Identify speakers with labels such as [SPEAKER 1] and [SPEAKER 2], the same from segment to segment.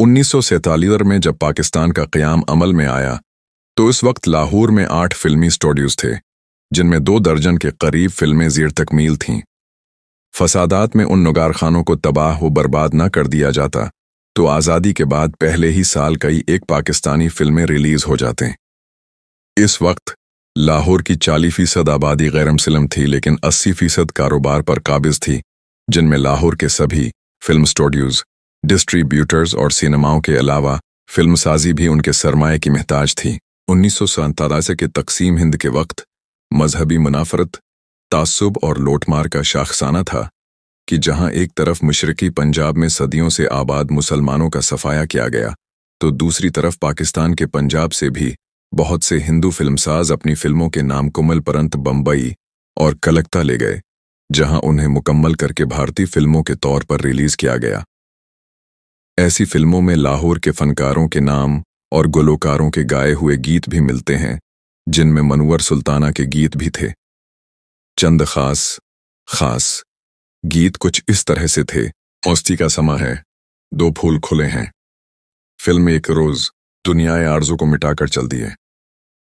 [SPEAKER 1] 1947 में जब पाकिस्तान का क़याम अमल में आया तो इस वक्त लाहौर में 8 फिल्मी स्टूडियोज़ थे, जिनमें 2 दर्जन के करीब फिल्में ज़ेर तकमील थीं। फसादात में उन नगारखानों को तबाह व बर्बाद न कर दिया जाता तो आज़ादी के बाद पहले ही साल कई एक पाकिस्तानी फिल्में रिलीज़ हो जातें। इस वक्त लाहौर की 40% आबादी गैर मुस्लिम थी, लेकिन 80% कारोबार पर काबिज थी, जिनमें लाहौर के सभी फिल्म स्टूडियोज़, डिस्ट्रीब्यूटर्स और सिनेमाओं के अलावा फिल्मसाजी भी उनके सरमाए की महताज थी। 1947 के तकसीम हिंद के वक्त मजहबी मुनाफरत, तासुब और लोटमार का शाखसाना था कि जहां एक तरफ मशरकी पंजाब में सदियों से आबाद मुसलमानों का सफाया किया गया, तो दूसरी तरफ पाकिस्तान के पंजाब से भी बहुत से हिंदू फिल्मसाज अपनी फिल्मों के नाम कुमल परंत बम्बई और कलकत्ता ले गए, जहां उन्हें मुकम्मल करके भारतीय फिल्मों के तौर पर रिलीज किया गया। ऐसी फिल्मों में लाहौर के फनकारों के नाम और गुलकारों के गाए हुए गीत भी मिलते हैं, जिनमें मनवर सुल्ताना के गीत भी थे। चंद खास गीत कुछ इस तरह से थे। मौस्ती का समा है, 2 फूल खुले हैं। फिल्म एक रोज दुनियाए आरज़ू को मिटाकर चल दिए।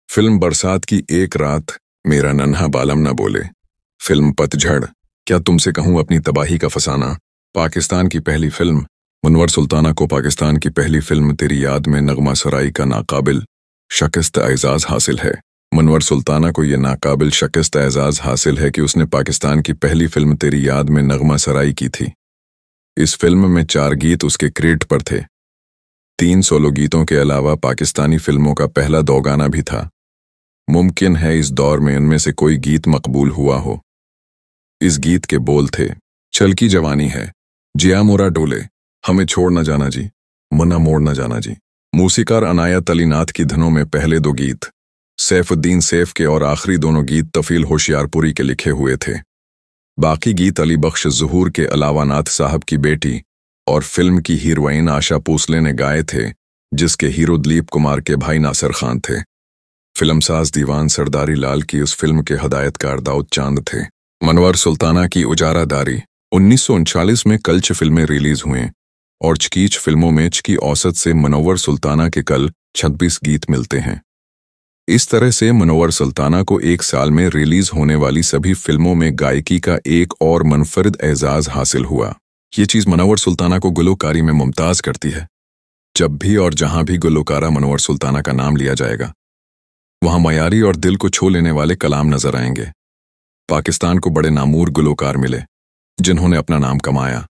[SPEAKER 1] फिल्म बरसात की एक रात, मेरा नन्हा बालम न बोले। फिल्म पतझड़, क्या तुमसे कहूं अपनी तबाही का फसाना। पाकिस्तान की पहली फिल्म मनवर सुल्ताना को पाकिस्तान की पहली फिल्म तेरी याद में नगमा सराई का नाकाबिल शिकस्त एजाज़ हासिल है। मनवर सुल्ताना को यह नाकाबिल शिकस्त एजाज़ हासिल है कि उसने पाकिस्तान की पहली फिल्म तेरी याद में नगमा सराई की थी। इस फिल्म में 4 गीत उसके क्रेडिट पर थे। 3 सोलो गीतों के अलावा पाकिस्तानी फिल्मों का पहला 2 गाना भी था। मुमकिन है इस दौर में उनमें से कोई गीत मकबूल हुआ हो। इस गीत के बोल थे, चल की जवानी है, जिया मोरा डोले, हमें छोड़ न जाना जी, मना मोड़ न जाना जी। मूसीकार अनायत अली नाथ की धनों में पहले 2 गीत सैफुद्दीन सैफ के और आखिरी दोनों गीत तफील होशियारपुरी के लिखे हुए थे। बाकी गीत अली बख्श ज़हूर के अलावा नाथ साहब की बेटी और फिल्म की हीरोइन आशा भोसले ने गाए थे, जिसके हीरो दिलीप कुमार के भाई नासिर खान थे। फिल्मसाज दीवान सरदारी लाल की उस फिल्म के हदायतकार दाऊद चांद थे। मनवर सुल्ताना की उजारादारी 1939 में कल्च फिल्में रिलीज हुए और चकीच फिल्मों में की औसत से मनवर सुल्ताना के कल 26 गीत मिलते हैं। इस तरह से मनवर सुल्ताना को एक साल में रिलीज होने वाली सभी फिल्मों में गायकी का एक और मुनफरिद एजाज हासिल हुआ। ये चीज़ मनवर सुल्ताना को गुलकारी में मुमताज करती है। जब भी और जहां भी गुलकारा मनवर सुल्ताना का नाम लिया जाएगा, वहां मयारी और दिल को छू लेने वाले कलाम नजर आएंगे। पाकिस्तान को बड़े नामूर गुलकार मिले, जिन्होंने अपना नाम कमाया।